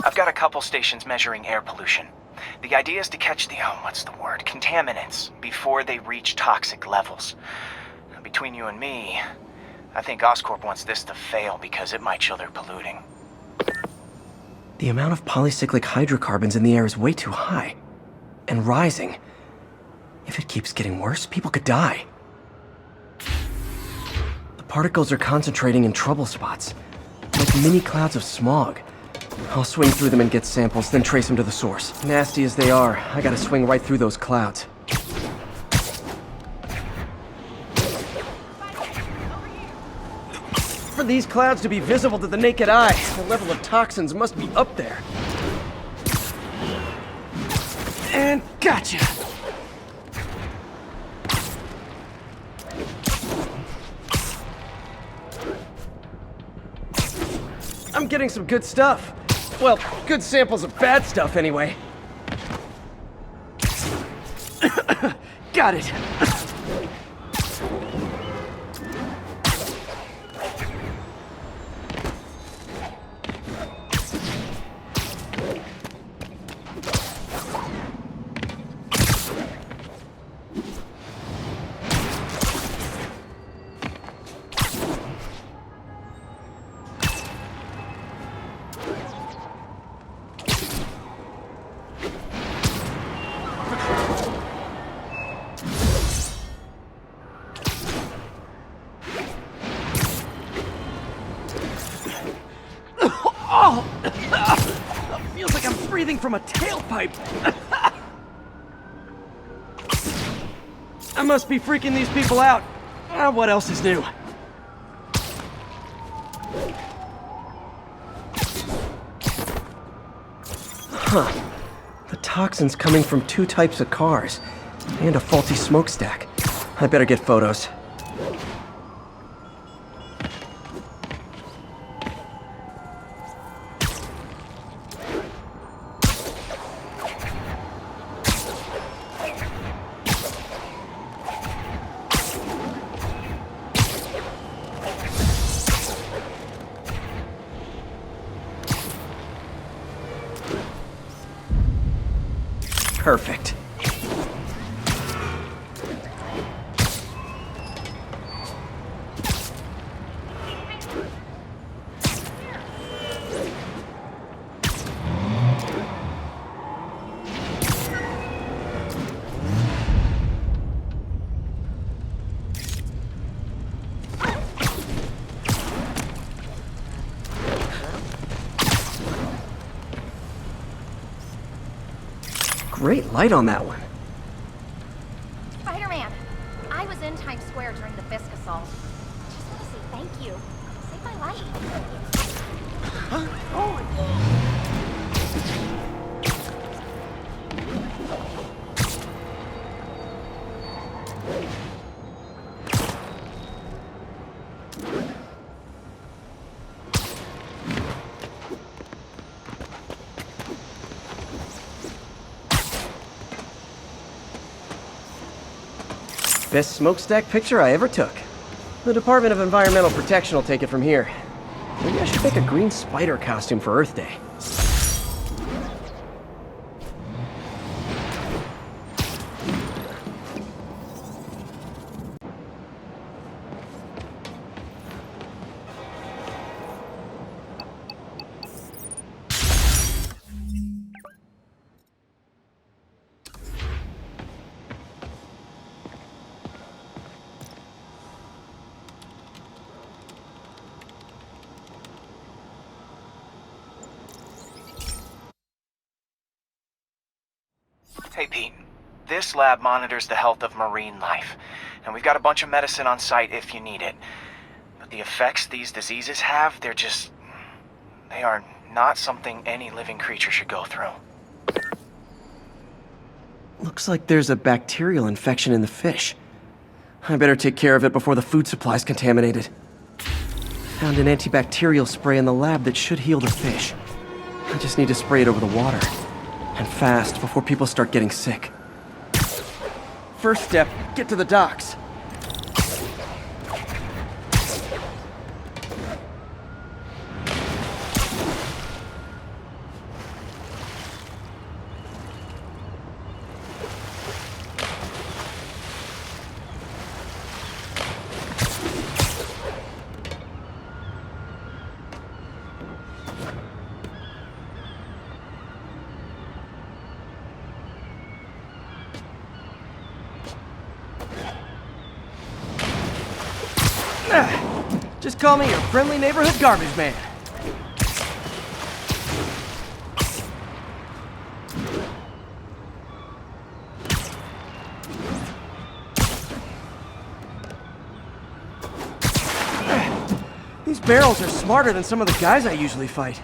I've got a couple stations measuring air pollution. The idea is to catch the, contaminants before they reach toxic levels. Between you and me, I think Oscorp wants this to fail because it might show they're polluting. The amount of polycyclic hydrocarbons in the air is way too high. And rising. If it keeps getting worse, people could die. The particles are concentrating in trouble spots, like mini clouds of smog. I'll swing through them and get samples, then trace them to the source. Nasty as they are, I gotta swing right through those clouds. For these clouds to be visible to the naked eye, the level of toxins must be up there. And gotcha! I'm getting some good stuff. Well, good samples of bad stuff, anyway. Got it. Feels like I'm breathing from a tailpipe. I must be freaking these people out. What else is new? Huh. The toxin's coming from 2 types of cars, and a faulty smokestack. I better get photos. Perfect. Great light on that one. Spider-Man! I was in Times Square during the Fisk assault. Just want to say thank you. Saved my life. Huh? Oh. Best smokestack picture I ever took. The Department of Environmental Protection will take it from here. Maybe I should make a green spider costume for Earth Day. Hey Pete, this lab monitors the health of marine life, and we've got a bunch of medicine on site if you need it. But the effects these diseases have, they are not something any living creature should go through. Looks like there's a bacterial infection in the fish. I better take care of it before the food supply's contaminated. Found an antibacterial spray in the lab that should heal the fish. I just need to spray it over the water. And fast, before people start getting sick. First step, get to the docks. Just call me your friendly neighborhood garbage man. These barrels are smarter than some of the guys I usually fight.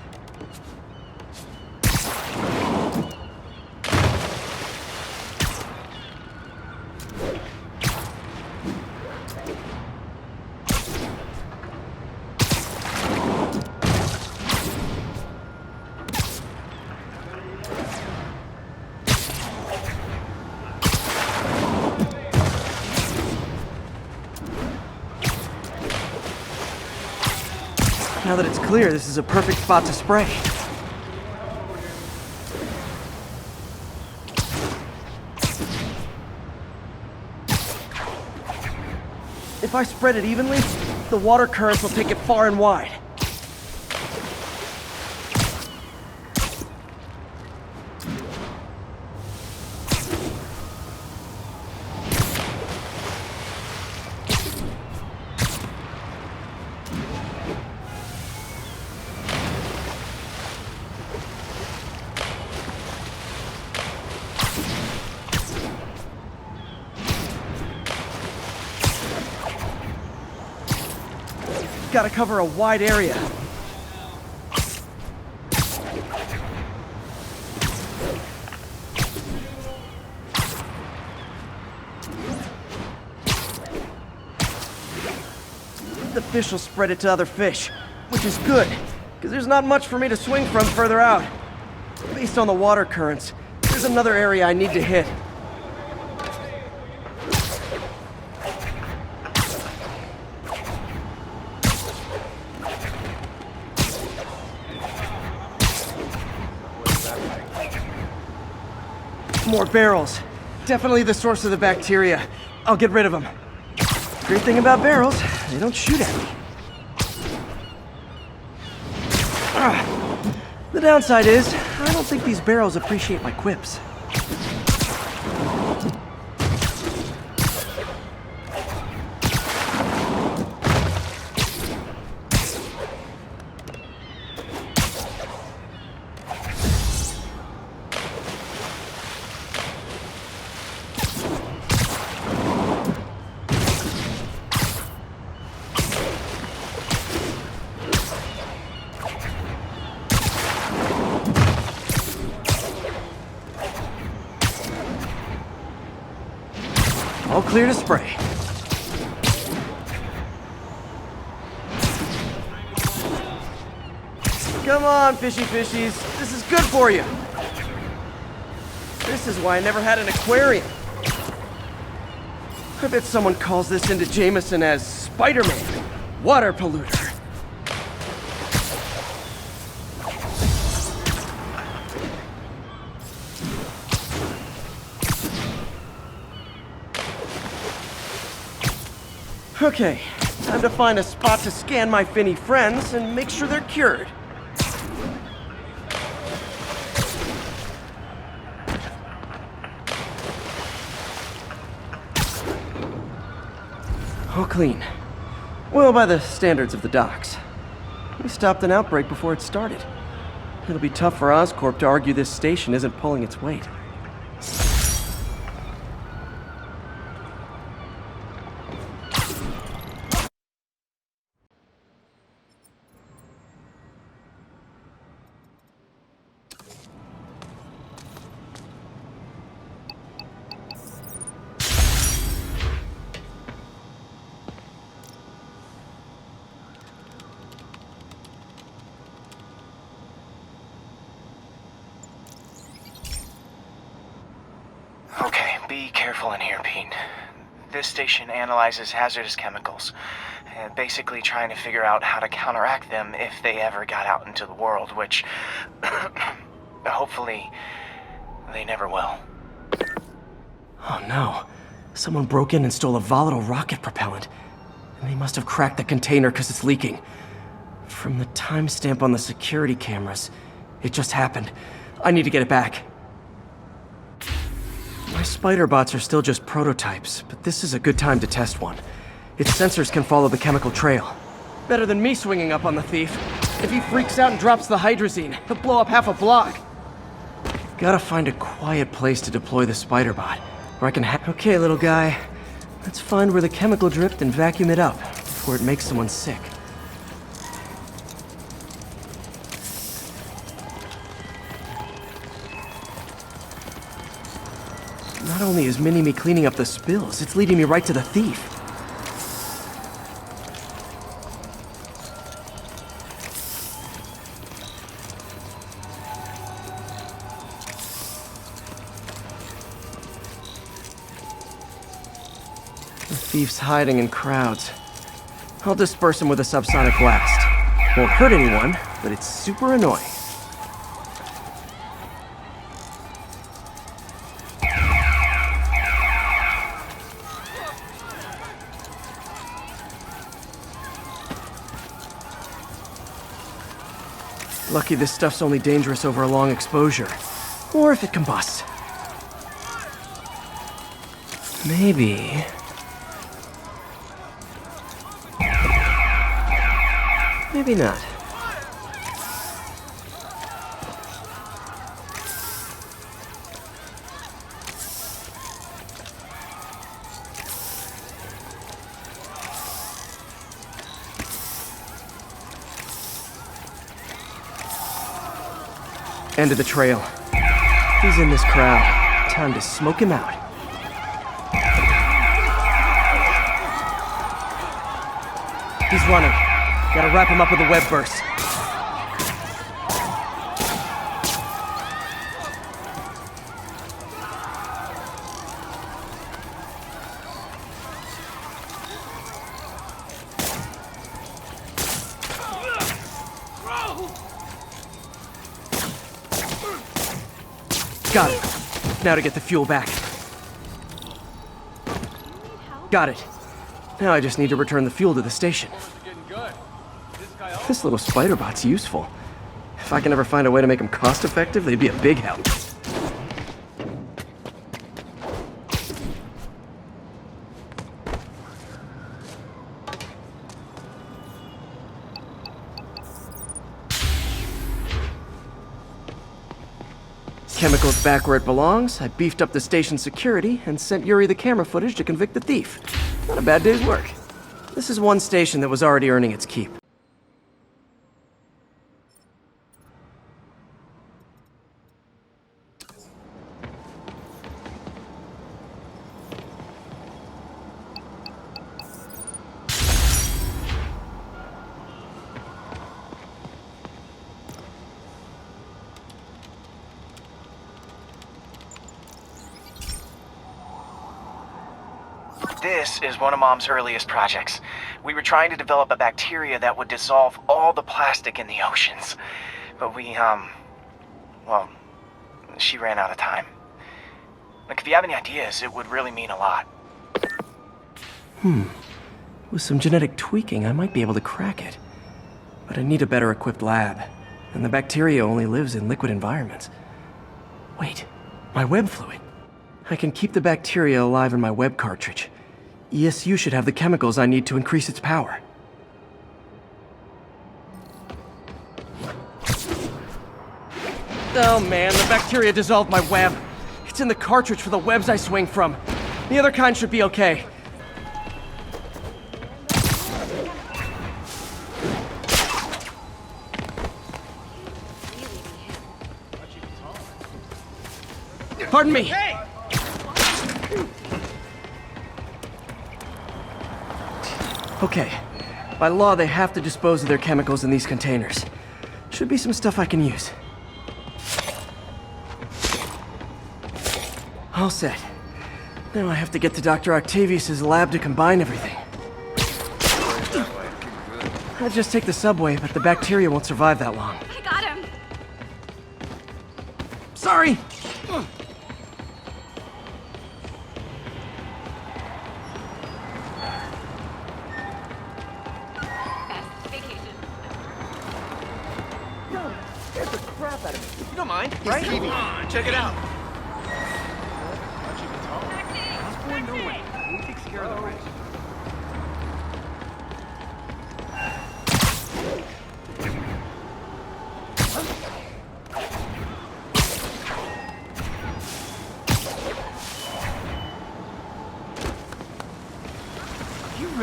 Now that it's clear, this is a perfect spot to spray. If I spread it evenly, the water currents will take it far and wide. Gotta cover a wide area. The fish will spread it to other fish, which is good, because there's not much for me to swing from further out. Based on the water currents, there's another area I need to hit. More barrels. Definitely the source of the bacteria. I'll get rid of them. Great thing about barrels, they don't shoot at me. The downside is, I don't think these barrels appreciate my quips. All clear to spray. Come on, fishy fishies. This is good for you. This is why I never had an aquarium. I bet someone calls this into Jameson as Spider-Man, water polluter. Okay, time to find a spot to scan my finny friends and make sure they're cured. All clean. Well, by the standards of the docks. We stopped an outbreak before it started. It'll be tough for Oscorp to argue this station isn't pulling its weight. Okay, be careful in here, Pete. This station analyzes hazardous chemicals, basically trying to figure out how to counteract them if they ever got out into the world, which hopefully they never will. Oh no. Someone broke in and stole a volatile rocket propellant. And they must have cracked the container because it's leaking. From the timestamp on the security cameras, it just happened. I need to get it back. My spider bots are still just prototypes, but this is a good time to test one. Its sensors can follow the chemical trail. Better than me swinging up on the thief. If he freaks out and drops the hydrazine, he'll blow up half a block. Gotta find a quiet place to deploy the spider bot, where I can Okay, little guy. Let's find where the chemical dripped and vacuum it up before it makes someone sick. Not only is Mini-Me cleaning up the spills, it's leading me right to the thief. The thief's hiding in crowds. I'll disperse him with a subsonic blast. Won't hurt anyone, but it's super annoying. Lucky this stuff's only dangerous over a long exposure. Or if it combusts. Maybe... maybe not. End of the trail. He's in this crowd. Time to smoke him out. He's running. Gotta wrap him up with a web burst. Got it. Now to get the fuel back. Got it. Now I just need to return the fuel to the station. This little spider bot's useful. If I can ever find a way to make them cost-effective, they'd be a big help. Chemicals back where it belongs, I beefed up the station security and sent Yuri the camera footage to convict the thief. Not a bad day's work. This is one station that was already earning its keep. This is one of Mom's earliest projects. We were trying to develop a bacteria that would dissolve all the plastic in the oceans. But well, she ran out of time. Look, if you have any ideas, it would really mean a lot. With some genetic tweaking, I might be able to crack it. But I need a better equipped lab. And the bacteria only lives in liquid environments. Wait, my web fluid. I can keep the bacteria alive in my web cartridge. ESU should have the chemicals I need to increase its power. Oh man, the bacteria dissolved my web. It's in the cartridge for the webs I swing from. The other kind should be okay. Pardon me! Okay. By law, they have to dispose of their chemicals in these containers. Should be some stuff I can use. All set. Now I have to get to Dr. Octavius's lab to combine everything. I'd just take the subway, but the bacteria won't survive that long. I got him. Sorry! Right? Check it out. Osborn, no way. Who takes care of the rest?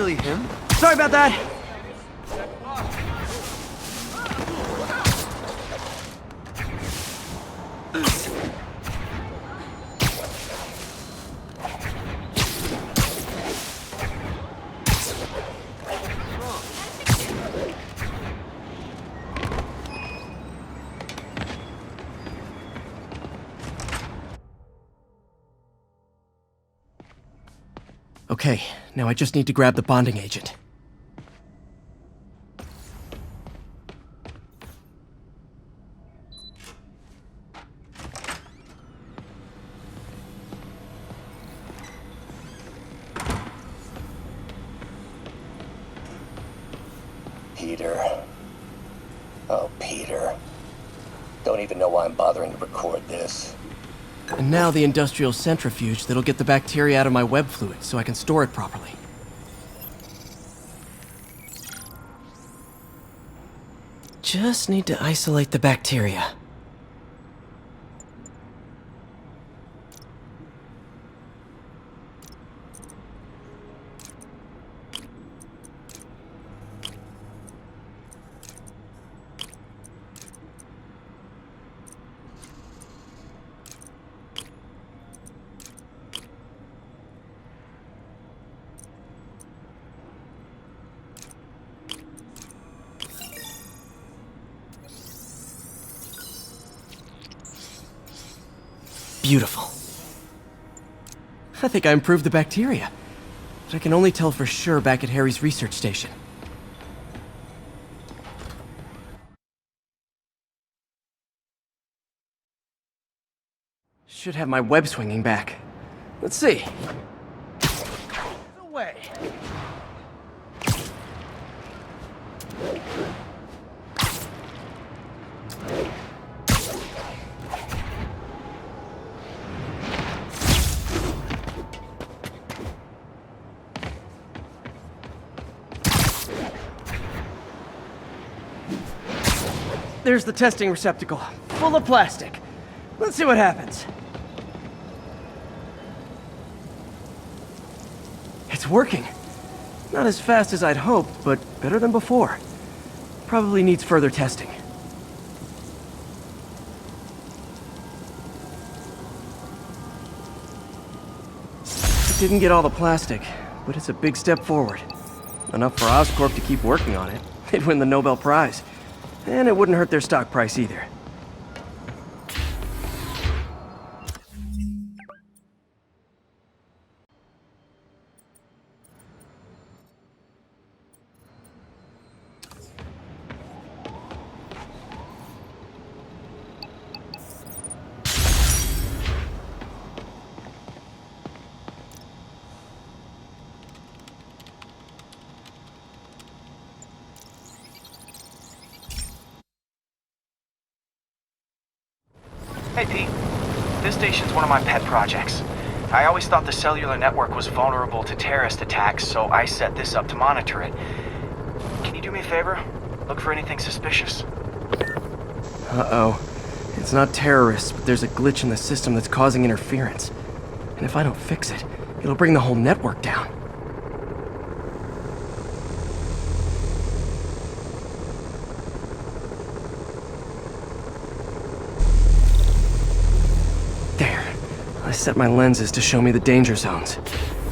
really him. Sorry about that. Okay, now I just need to grab the bonding agent. Peter. Oh, Peter. Don't even know why I'm bothering to record this. And now the industrial centrifuge that'll get the bacteria out of my web fluid so I can store it properly. Just need to isolate the bacteria. Beautiful. I think I improved the bacteria, but I can only tell for sure back at Harry's research station. Should have my web swinging back. Let's see. Away. There's the testing receptacle, full of plastic. Let's see what happens. It's working. Not as fast as I'd hoped, but better than before. Probably needs further testing. It didn't get all the plastic, but it's a big step forward. Enough for Oscorp to keep working on it. They'd win the Nobel Prize. And it wouldn't hurt their stock price either. Hey, Pete. This station's one of my pet projects. I always thought the cellular network was vulnerable to terrorist attacks, so I set this up to monitor it. Can you do me a favor? Look for anything suspicious. Uh-oh. It's not terrorists, but there's a glitch in the system that's causing interference. And if I don't fix it, it'll bring the whole network down. I set my lenses to show me the danger zones.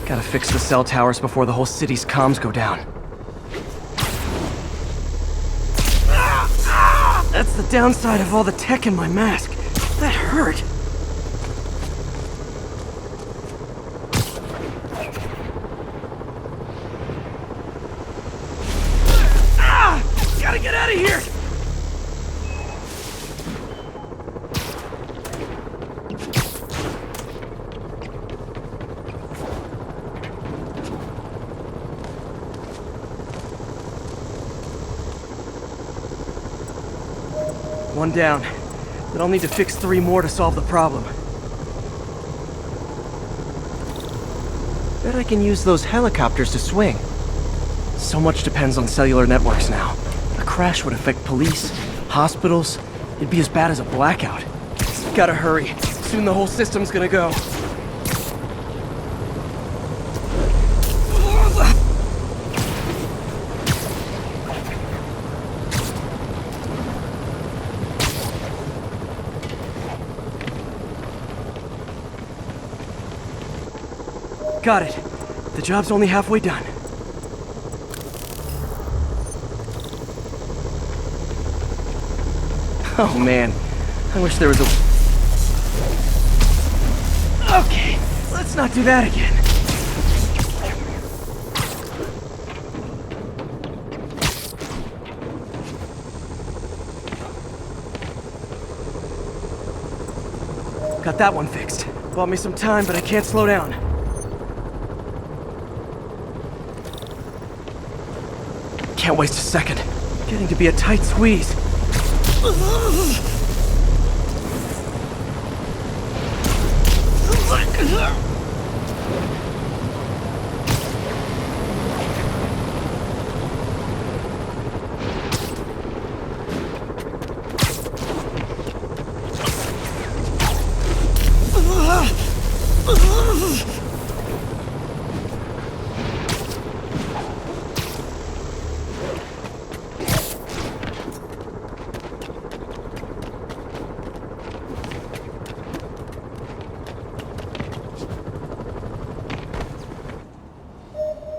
Gotta fix the cell towers before the whole city's comms go down. That's the downside of all the tech in my mask. That hurt. Gotta get out of here! One down, but I'll need to fix 3 more to solve the problem. Bet I can use those helicopters to swing. So much depends on cellular networks now. A crash would affect police, hospitals. It'd be as bad as a blackout. Gotta hurry. Soon the whole system's gonna go. Got it. The job's only halfway done. Oh man, I wish there was a... Okay, let's not do that again. Got that one fixed. Bought me some time, but I can't slow down. Can't waste a second. Getting to be a tight squeeze.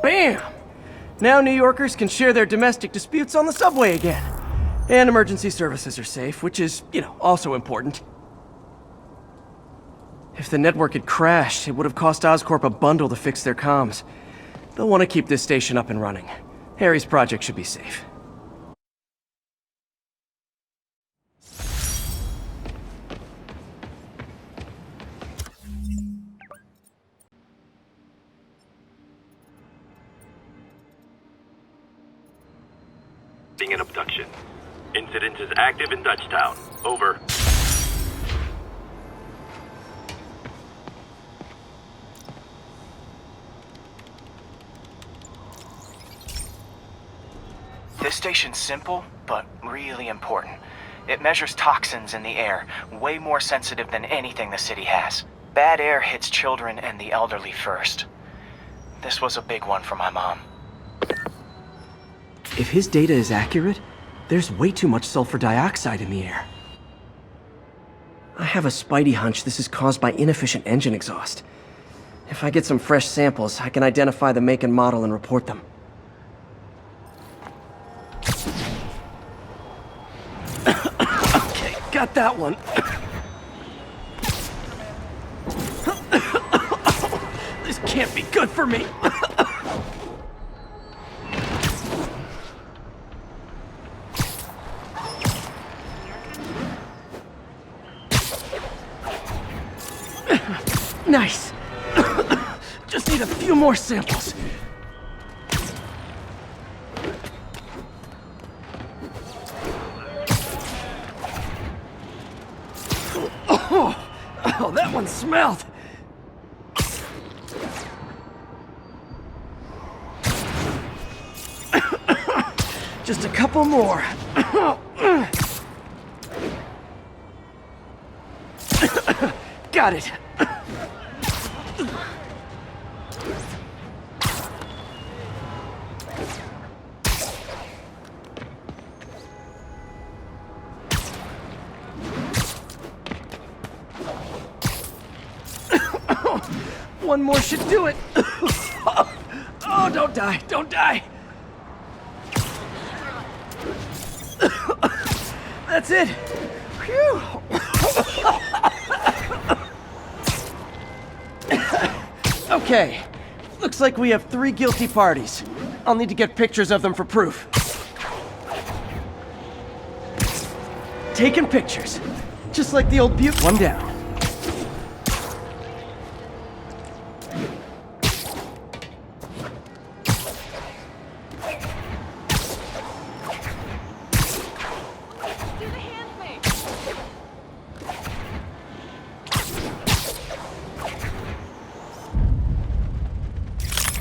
Bam! Now New Yorkers can share their domestic disputes on the subway again. And emergency services are safe, which is, also important. If the network had crashed, it would have cost Oscorp a bundle to fix their comms. They'll want to keep this station up and running. Harry's project should be safe. An abduction. Incident is active in Dutchtown. Over. This station's simple, but really important. It measures toxins in the air, way more sensitive than anything the city has. Bad air hits children and the elderly first. This was a big one for my mom. If his data is accurate, there's way too much sulfur dioxide in the air. I have a spidey hunch this is caused by inefficient engine exhaust. If I get some fresh samples, I can identify the make and model and report them. Okay, got that one. This can't be good for me. Nice. Just need a few more samples. Oh, that one smelled. Just a couple more. Got it. One more should do it. Oh, don't die, don't die. That's it. Phew. Okay, looks like we have 3 guilty parties. I'll need to get pictures of them for proof. Taking pictures, just like the old Butte. One down.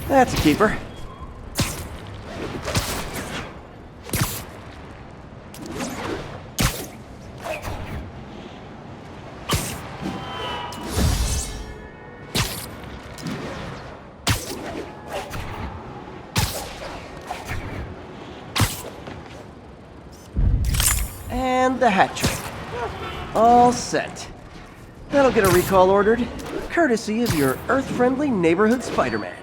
That's a keeper. And the hat trick. All set. That'll get a recall ordered. Courtesy of your Earth-friendly neighborhood Spider-Man.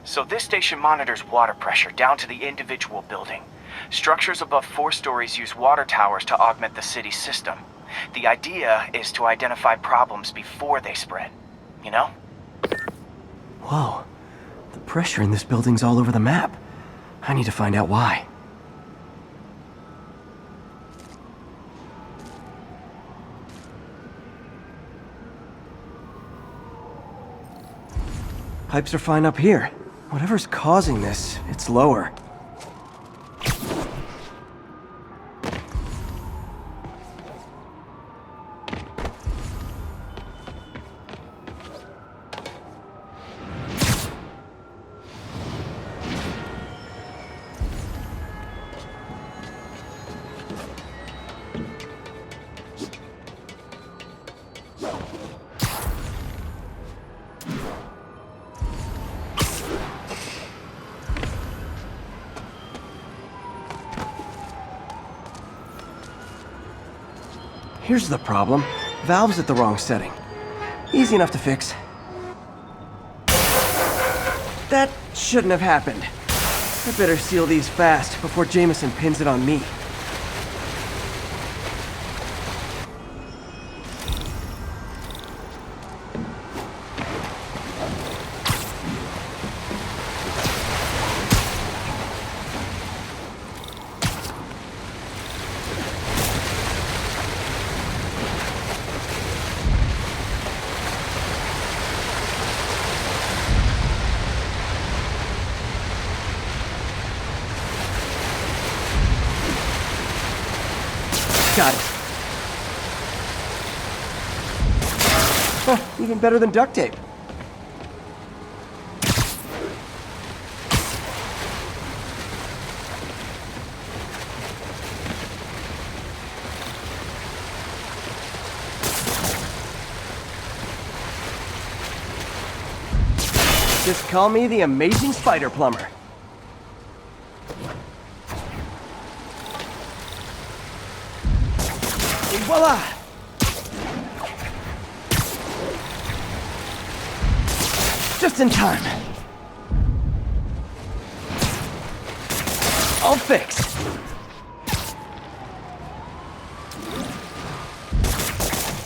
So this station monitors water pressure down to the individual building. Structures above 4 stories use water towers to augment the city's system. The idea is to identify problems before they spread, you know? Whoa. The pressure in this building's all over the map. I need to find out why. Pipes are fine up here. Whatever's causing this, it's lower. Here's the problem. Valve's at the wrong setting. Easy enough to fix. That shouldn't have happened. I better seal these fast before Jameson pins it on me. Got it. Huh, even better than duct tape. Just call me the amazing spider plumber. Voila! Just in time. All fixed.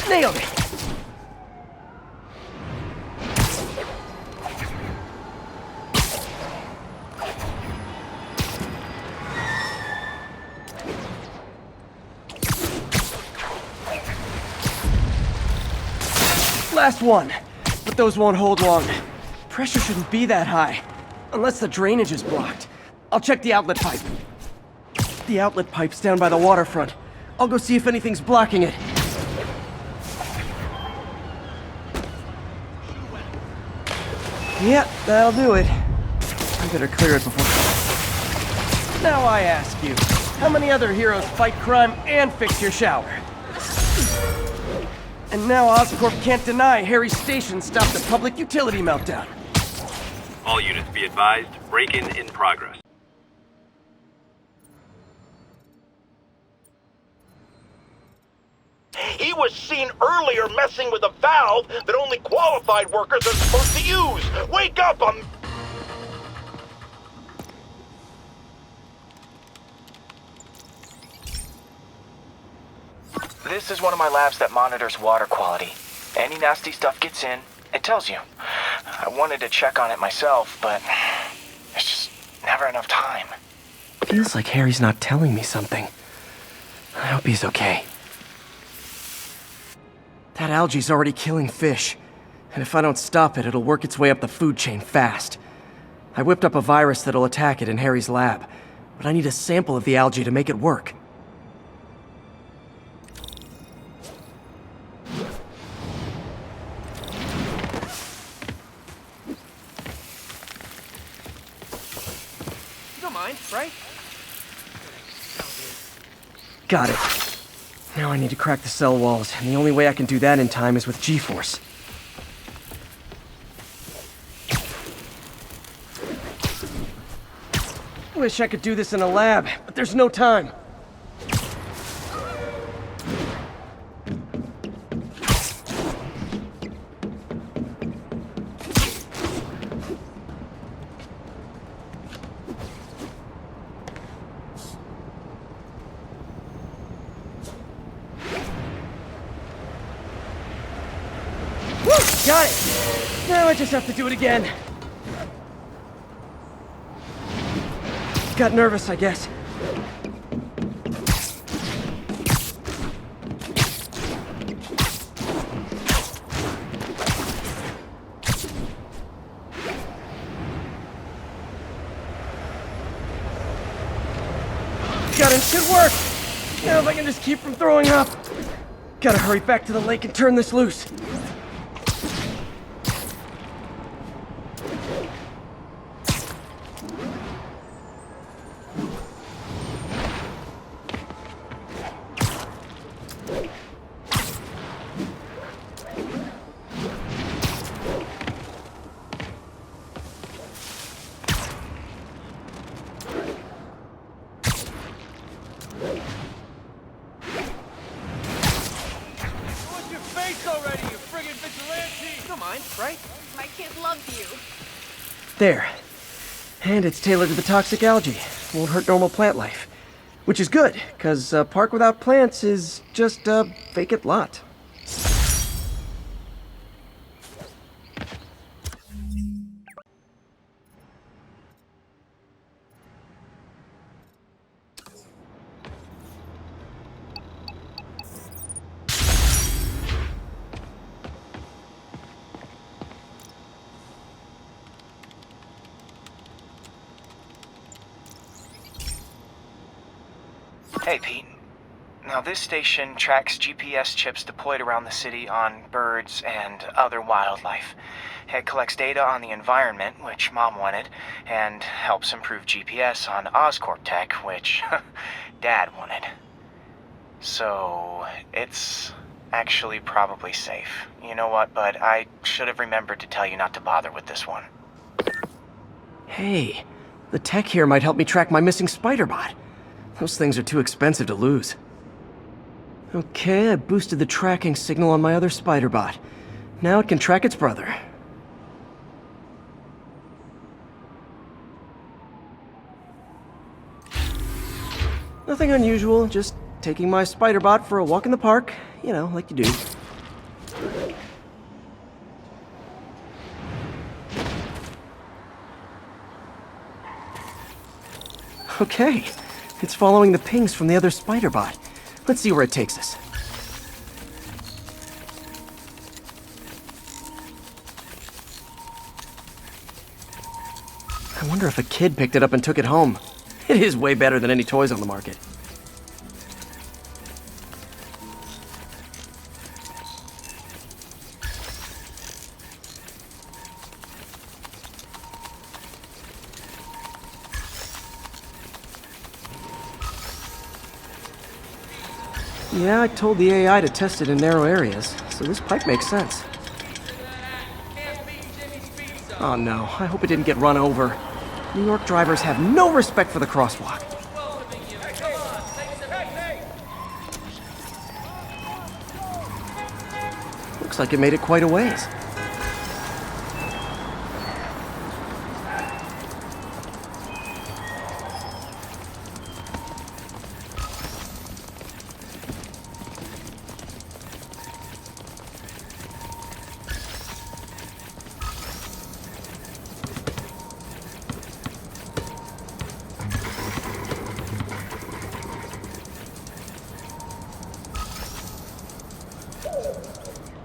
Nailed it. Last one, but those won't hold long. Pressure shouldn't be that high, unless the drainage is blocked. I'll check the outlet pipe. The outlet pipe's down by the waterfront. I'll go see if anything's blocking it. Yep, that'll do it. I better clear it before... Now I ask you, how many other heroes fight crime and fix your shower? And now Oscorp can't deny Harry's station stopped a public utility meltdown. All units be advised, break-in in progress. He was seen earlier messing with a valve that only qualified workers are supposed to use. Wake up, This is one of my labs that monitors water quality. Any nasty stuff gets in, it tells you. I wanted to check on it myself, but there's just never enough time. Feels like Harry's not telling me something. I hope he's okay. That algae's already killing fish. And if I don't stop it, it'll work its way up the food chain fast. I whipped up a virus that'll attack it in Harry's lab, but I need a sample of the algae to make it work. don't mind, right? Got it. Now I need to crack the cell walls, and the only way I can do that in time is with G-force. Wish I could do this in a lab, but there's no time. Got it! Now I just have to do it again. Got nervous, I guess. Got it, should work! Now if I can just keep from throwing up. Gotta hurry back to the lake and turn this loose. Right? My kid loved you. There. And it's tailored to the toxic algae. Won't hurt normal plant life. Which is good, because a park without plants is just a vacant lot. Hey, Pete. Now, this station tracks GPS chips deployed around the city on birds and other wildlife. It collects data on the environment, which Mom wanted, and helps improve GPS on Oscorp tech, which Dad wanted. So, it's actually probably safe. You know what, bud? I should have remembered to tell you not to bother with this one. Hey, the tech here might help me track my missing spider bot. Those things are too expensive to lose. Okay, I boosted the tracking signal on my other spider bot. Now it can track its brother. Nothing unusual, just taking my spider bot for a walk in the park. You know, like you do. Okay. It's following the pings from the other spider bot. Let's see where it takes us. I wonder if a kid picked it up and took it home. It is way better than any toys on the market. Yeah, I told the AI to test it in narrow areas, so this pipe makes sense. Oh no, I hope it didn't get run over. New York drivers have no respect for the crosswalk. Looks like it made it quite a ways.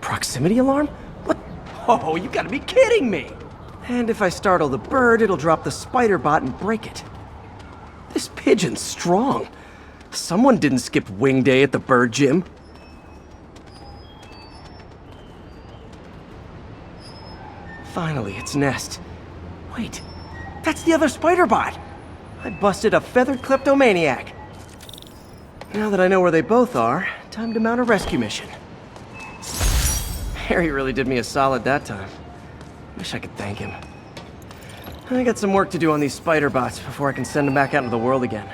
Proximity alarm? What? Oh, you gotta be kidding me! And if I startle the bird, it'll drop the spider bot and break it. This pigeon's strong. Someone didn't skip wing day at the bird gym. Finally, its nest. Wait, that's the other spider bot. I busted a feathered kleptomaniac. Now that I know where they both are, time to mount a rescue mission. Harry really did me a solid that time. Wish I could thank him. I got some work to do on these spider bots before I can send them back out into the world again.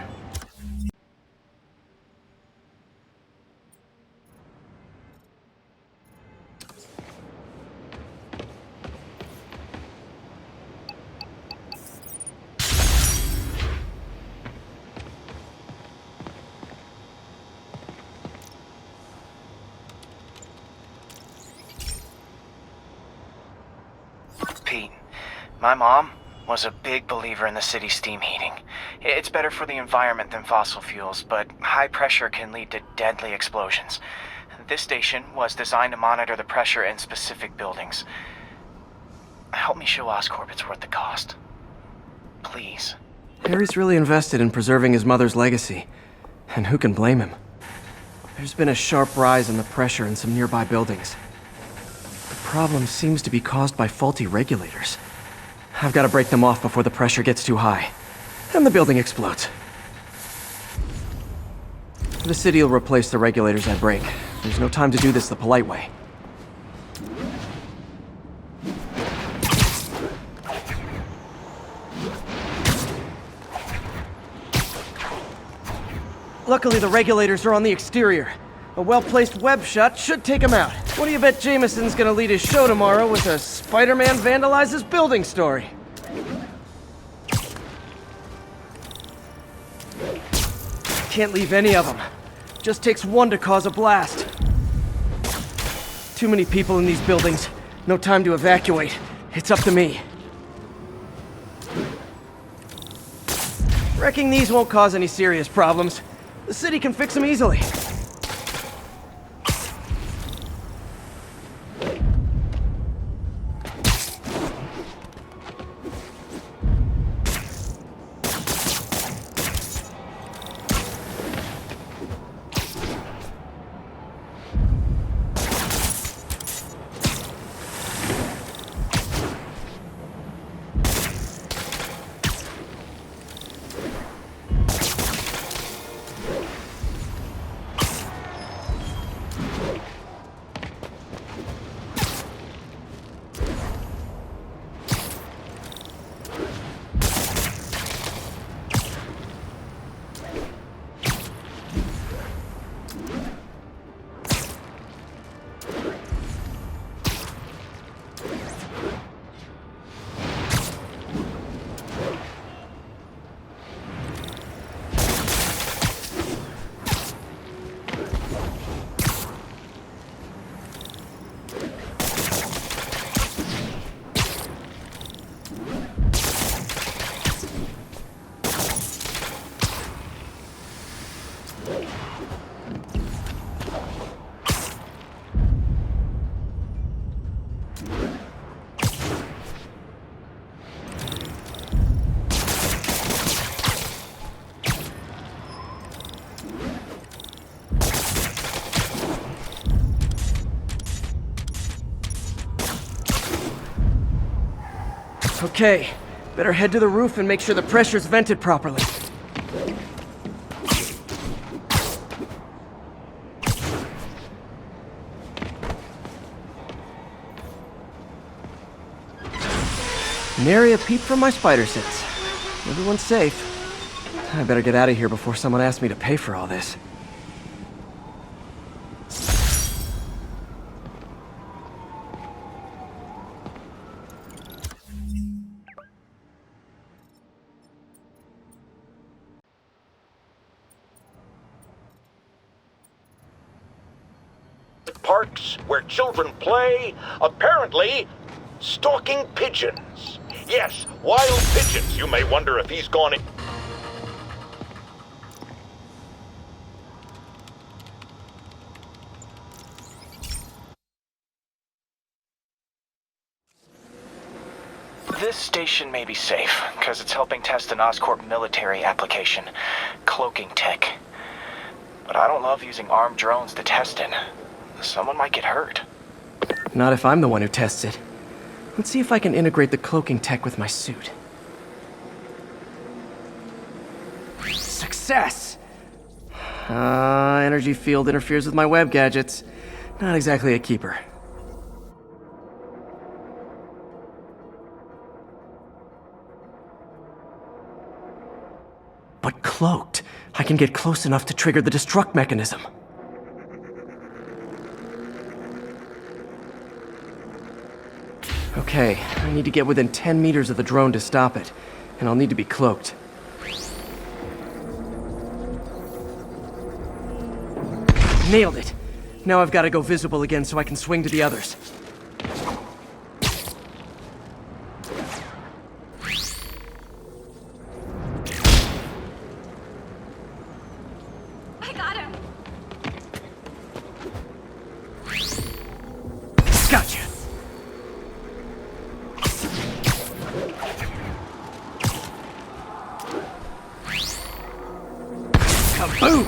Pete, my mom was a big believer in the city's steam heating. It's better for the environment than fossil fuels, but high pressure can lead to deadly explosions. This station was designed to monitor the pressure in specific buildings. Help me show Oscorp it's worth the cost. Please. Harry's really invested in preserving his mother's legacy. And who can blame him? There's been a sharp rise in the pressure in some nearby buildings. The problem seems to be caused by faulty regulators. I've got to break them off before the pressure gets too high. And the building explodes. The city will replace the regulators I break. There's no time to do this the polite way. Luckily, the regulators are on the exterior. A well-placed web shot should take him out. What do you bet Jameson's gonna lead his show tomorrow with a Spider-Man vandalizes building story? Can't leave any of them. Just takes one to cause a blast. Too many people in these buildings. No time to evacuate. It's up to me. Wrecking these won't cause any serious problems. The city can fix them easily. Okay, better head to the roof and make sure the pressure's vented properly. Nary a peep from my spider sense. Everyone's safe. I better get out of here before someone asks me to pay for all this. Parks where children play, apparently stalking pigeons. Yes, wild pigeons. You may wonder if he's gone in. This station may be safe, because it's helping test an Oscorp military application, cloaking tech. But I don't love using armed drones to test it. Someone might get hurt. Not if I'm the one who tests it. Let's see if I can integrate the cloaking tech with my suit. success! Energy field interferes with my web gadgets. Not exactly a keeper. But cloaked, I can get close enough to trigger the destruct mechanism. Okay, I need to get within 10 meters of the drone to stop it, and I'll need to be cloaked. Nailed it! Now I've got to go visible again so I can swing to the others. I got him. Gotcha! Kaboom!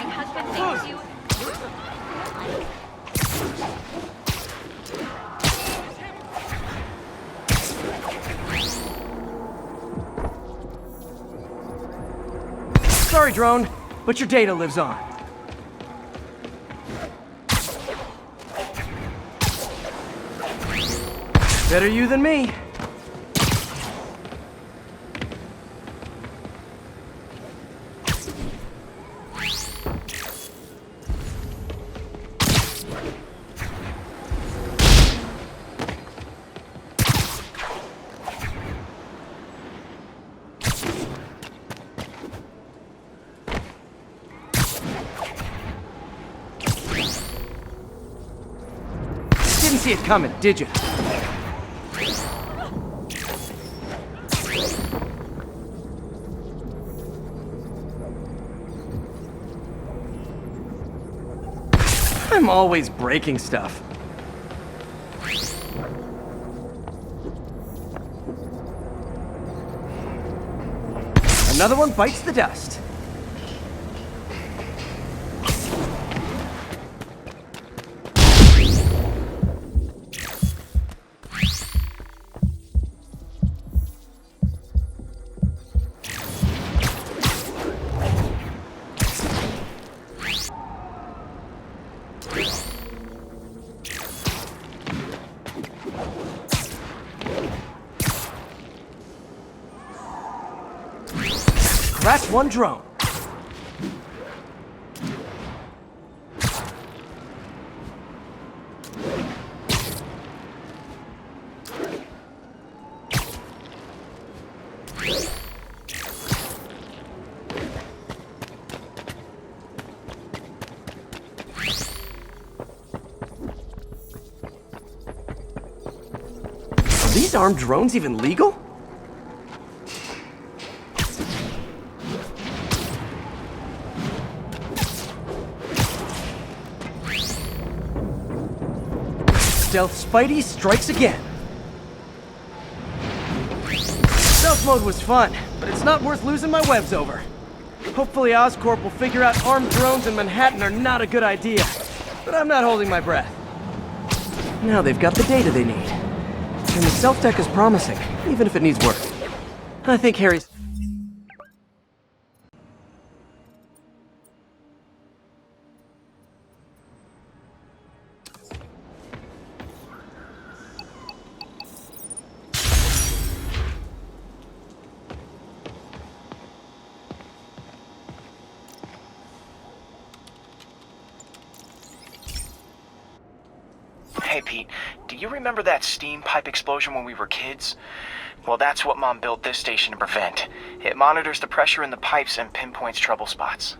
My husband thanks you. Sorry, drone, but your data lives on. Better you than me. Didn't see it coming, did you? I'm always breaking stuff. Another one bites the dust. That's one drone. Are these armed drones even legal? Stealth Spidey strikes again. Stealth mode was fun, but it's not worth losing my webs over. Hopefully Oscorp will figure out armed drones in Manhattan are not a good idea. But I'm not holding my breath. Now they've got the data they need. And the self-tech is promising, even if it needs work. I think Harry's... Hey, Pete, do you remember that steam pipe explosion when we were kids? Well, that's what Mom built this station to prevent. It monitors the pressure in the pipes and pinpoints trouble spots.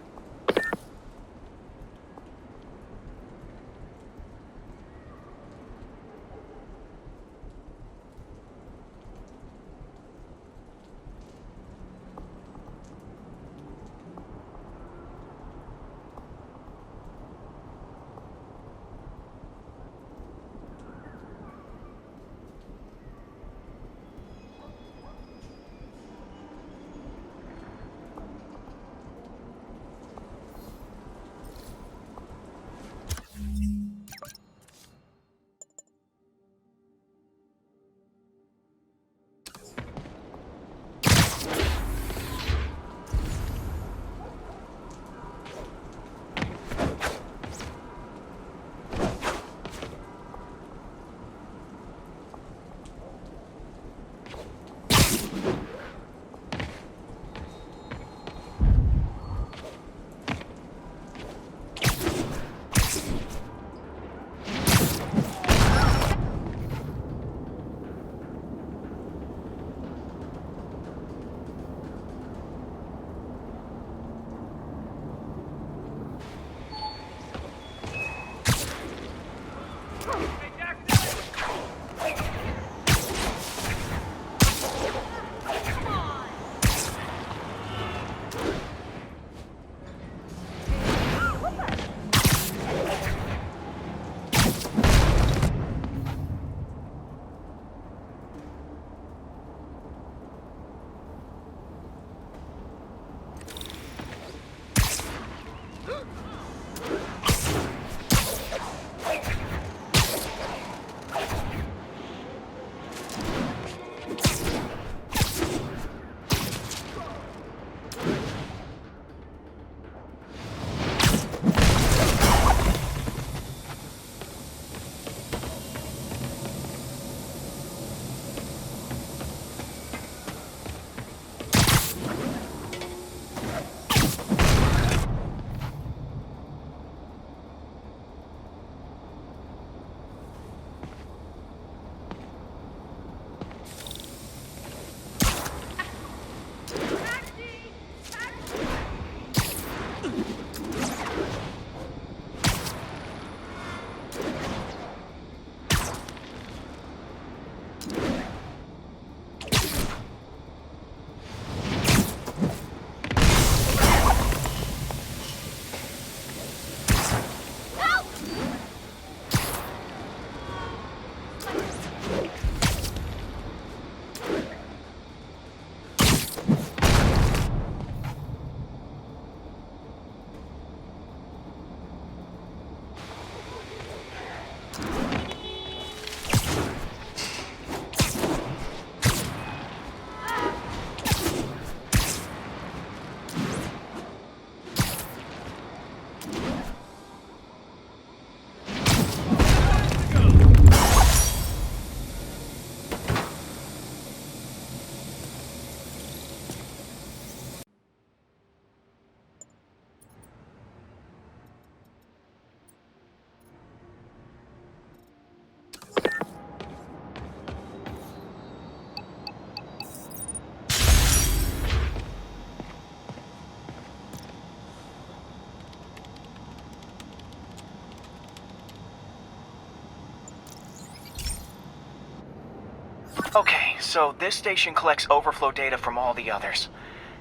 Okay, so this station collects overflow data from all the others.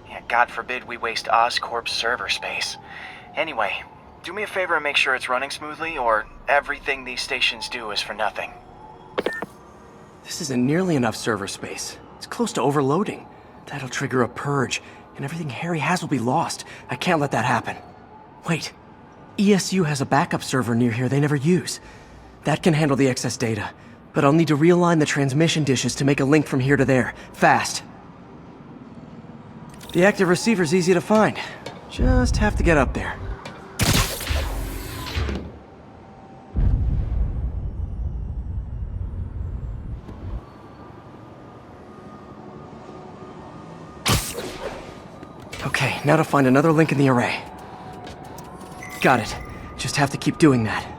Yeah, God forbid we waste Oscorp's server space. Anyway, do me a favor and make sure it's running smoothly, or everything these stations do is for nothing. This isn't nearly enough server space. It's close to overloading. That'll trigger a purge, and everything Harry has will be lost. I can't let that happen. Wait. ESU has a backup server near here they never use. That can handle the excess data, but I'll need to realign the transmission dishes to make a link from here to there, fast. The active receiver's easy to find. Just have to get up there. Okay, now to find another link in the array. Got it. Just have to keep doing that.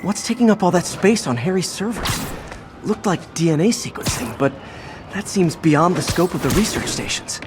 What's taking up all that space on Harry's servers? Looked like DNA sequencing, but that seems beyond the scope of the research stations.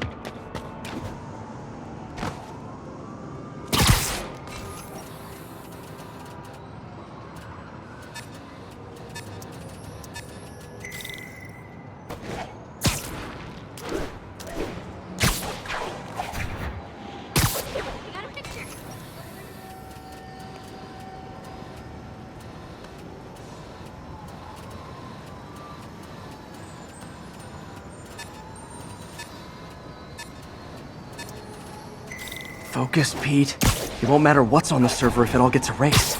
Focus, Pete. It won't matter what's on the server if it all gets erased.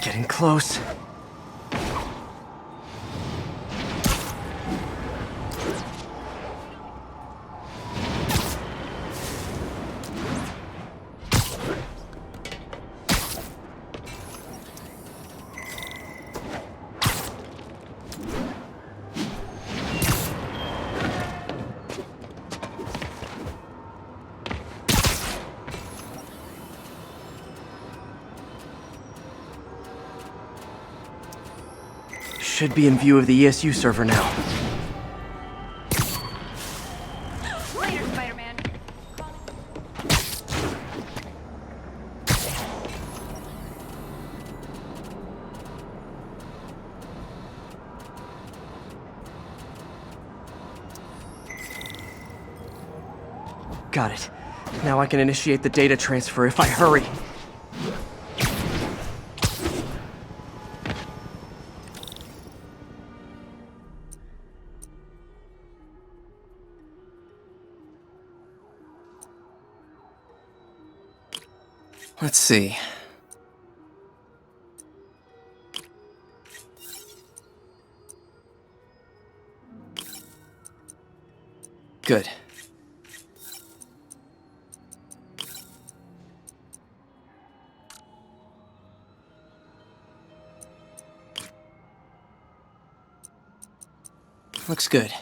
Getting close. Should be in view of the ESU server now. Later, Spider-Man. Got it. Now I can initiate the data transfer if I hurry. Let's see. Good. Looks good.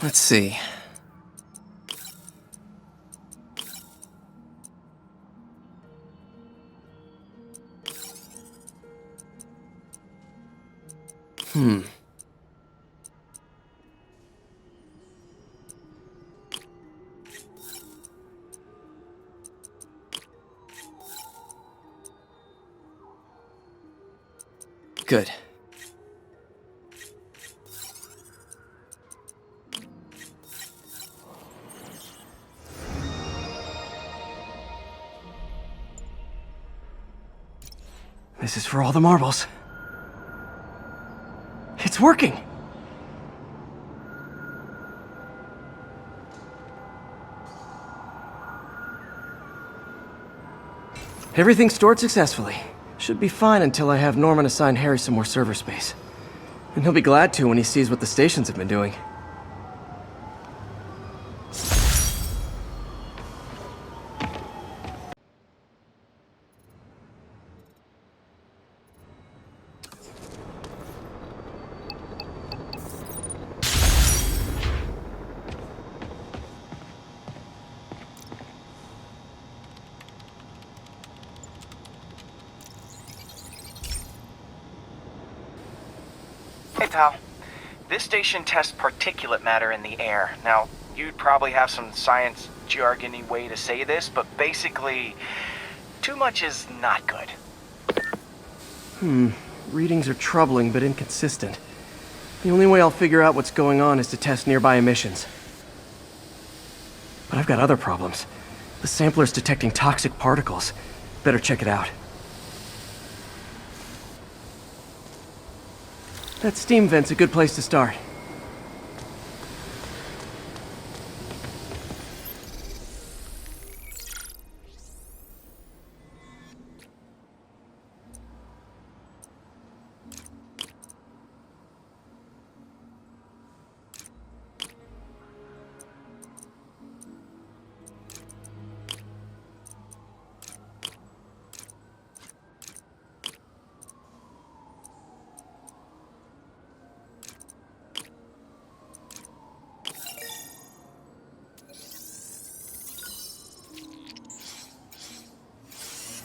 Let's see. Good. This is for all the marbles. It's working! Everything's stored successfully. Should be fine until I have Norman assign Harry some more server space. And he'll be glad to when he sees what the stations have been doing. Hey, pal. This station tests particulate matter in the air. Now, you'd probably have some science jargony way to say this, but basically, too much is not good. Readings are troubling but inconsistent. The only way I'll figure out what's going on is to test nearby emissions. But I've got other problems. The sampler's detecting toxic particles. Better check it out. That steam vent's a good place to start.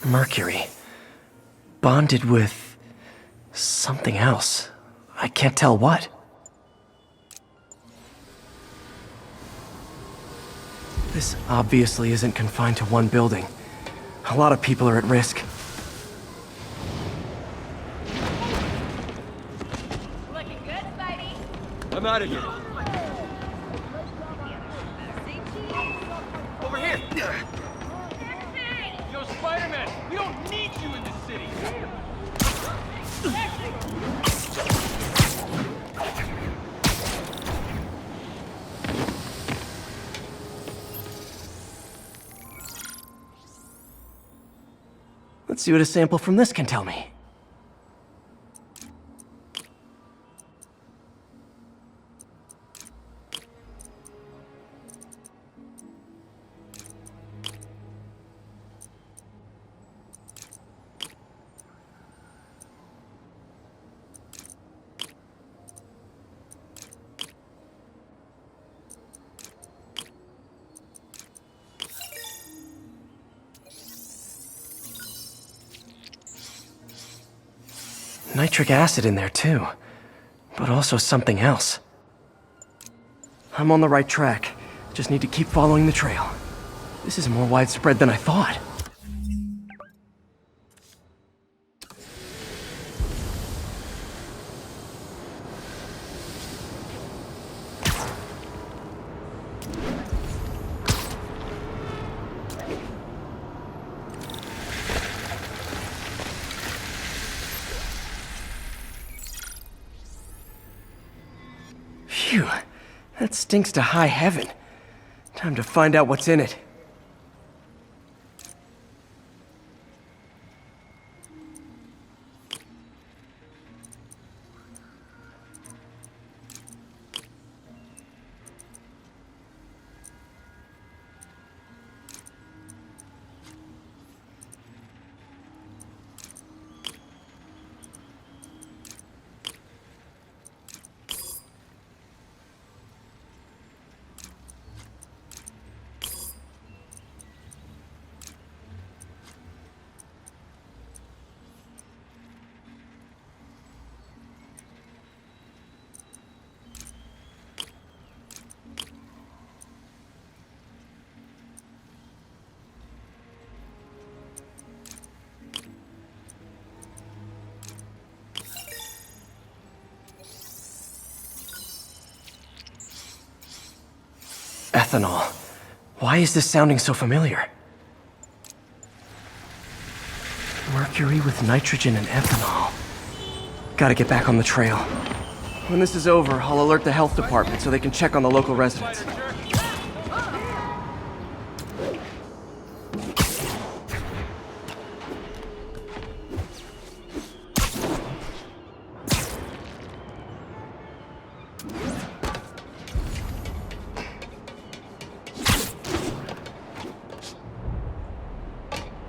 Mercury. Bonded with something else. I can't tell what. This obviously isn't confined to one building. A lot of people are at risk. Looking good, Spidey. I'm out of here. Over here! Yo, Spider-Man, we don't need you in this city! Let's see what a sample from this can tell me. Nitric acid in there too, but also something else. I'm on the right track. Just need to keep following the trail. This is more widespread than I thought. Phew, that stinks to high heaven. Time to find out what's in it. Ethanol. Why is this sounding so familiar? Mercury with nitrogen and ethanol. Gotta get back on the trail. When this is over, I'll alert the health department so they can check on the local residents.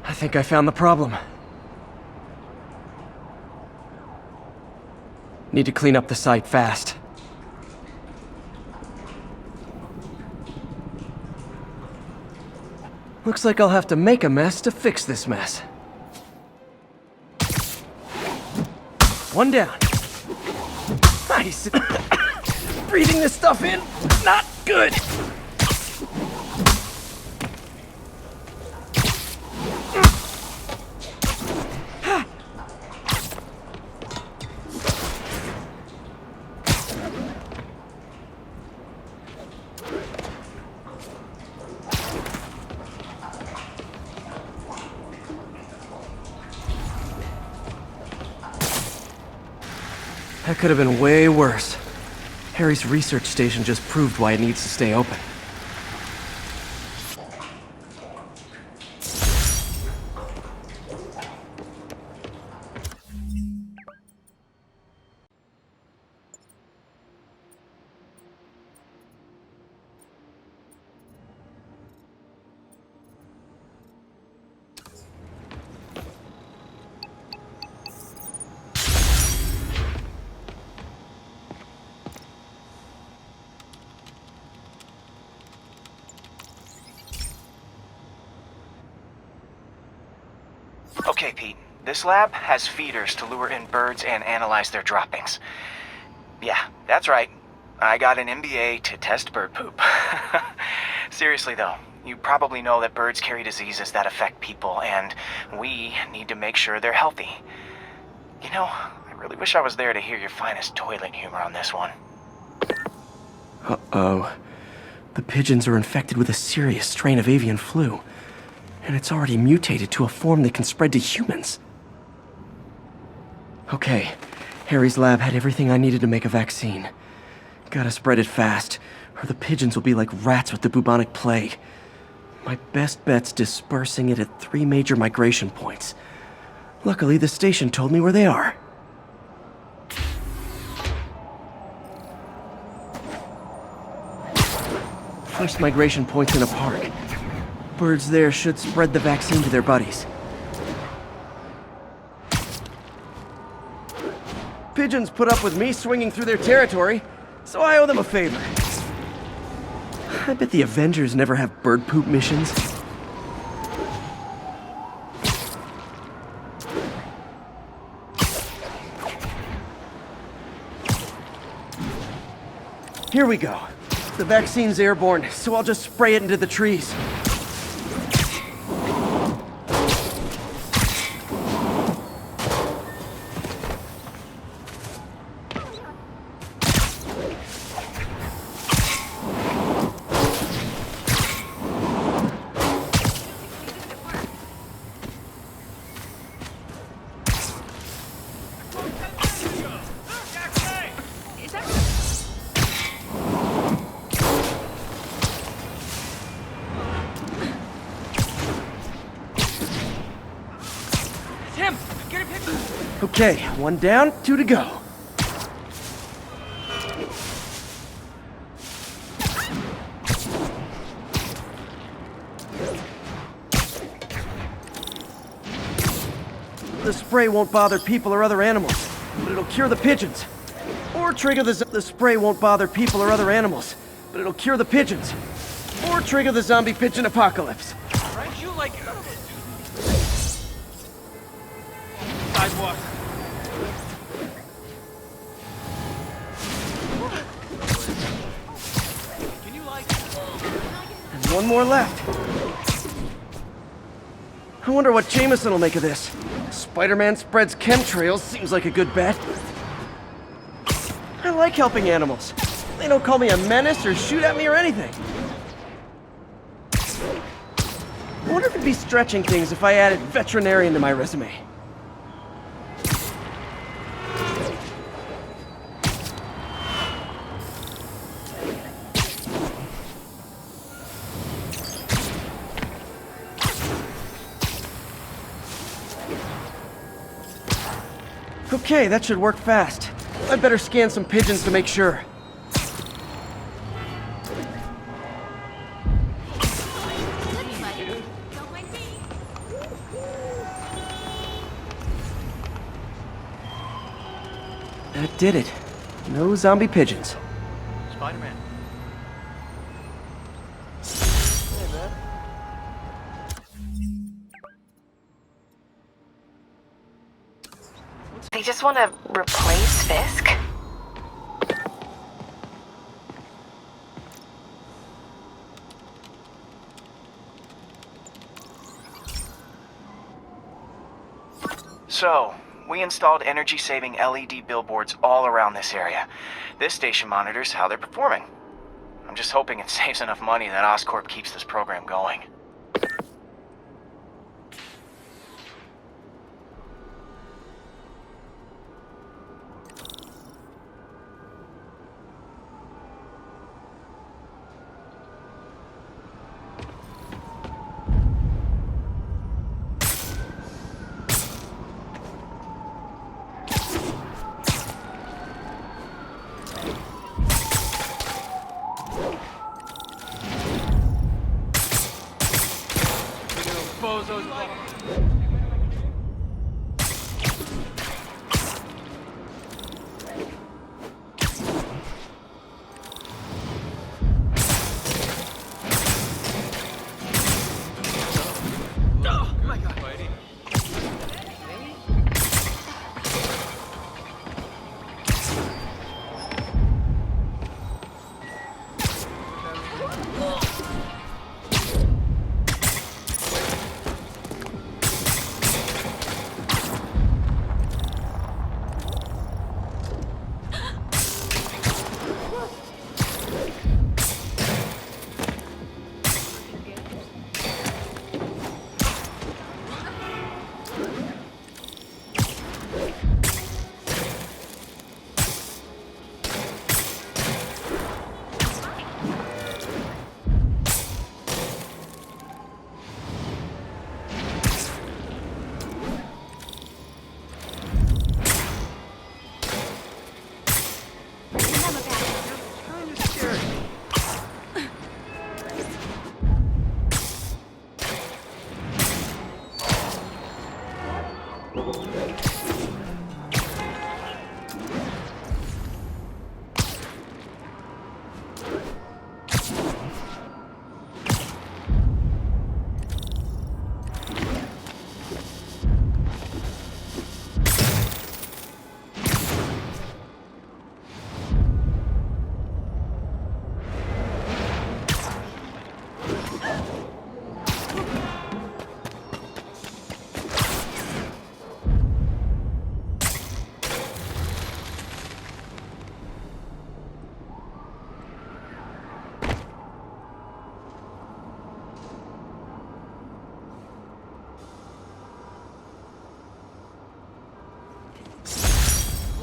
I think I found the problem. Need to clean up the site fast. Looks like I'll have to make a mess to fix this mess. One down. Nice! Breathing this stuff in, not good! That could have been way worse. Harry's research station just proved why it needs to stay open. Okay, Pete. This lab has feeders to lure in birds and analyze their droppings. Yeah, that's right. I got an MBA to test bird poop. Seriously though, you probably know that birds carry diseases that affect people, and we need to make sure they're healthy. You know, I really wish I was there to hear your finest toilet humor on this one. Uh-oh. The pigeons are infected with a serious strain of avian flu. And it's already mutated to a form that can spread to humans. Okay, Harry's lab had everything I needed to make a vaccine. Gotta spread it fast, or the pigeons will be like rats with the bubonic plague. My best bet's dispersing it at 3 major migration points. Luckily, the station told me where they are. First migration point's in a park. Birds there should spread the vaccine to their buddies. Pigeons put up with me swinging through their territory, so I owe them a favor. I bet the Avengers never have bird poop missions. Here we go. The vaccine's airborne, so I'll just spray it into the trees. Okay, 1 down, 2 to go. The spray won't bother people or other animals, but it'll cure the pigeons. Or trigger the spray won't bother people or other animals, but it'll cure the pigeons. Or trigger the zombie pigeon apocalypse. Aren't you like... sidewalk? Can you like... And 1 more left. I wonder what Jameson will make of this. Spider-Man spreads chemtrails seems like a good bet. I like helping animals. They don't call me a menace or shoot at me or anything. I wonder if it'd be stretching things if I added veterinarian to my resume. Okay, that should work fast. I'd better scan some pigeons to make sure. That did it. No zombie pigeons. Spider-Man. They just want to replace Fisk? So, we installed energy-saving LED billboards all around this area. This station monitors how they're performing. I'm just hoping it saves enough money that Oscorp keeps this program going. Bozos. Oh my God.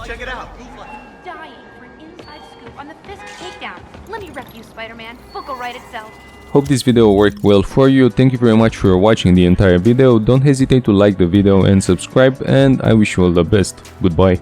Check it out. Dying for an inside scoop on the Fisk takedown. Let me rep you, Spider-Man. Book will write itself. Hope this video worked well for you. Thank you very much for watching the entire video. Don't hesitate to like the video and subscribe, and I wish you all the best. Goodbye.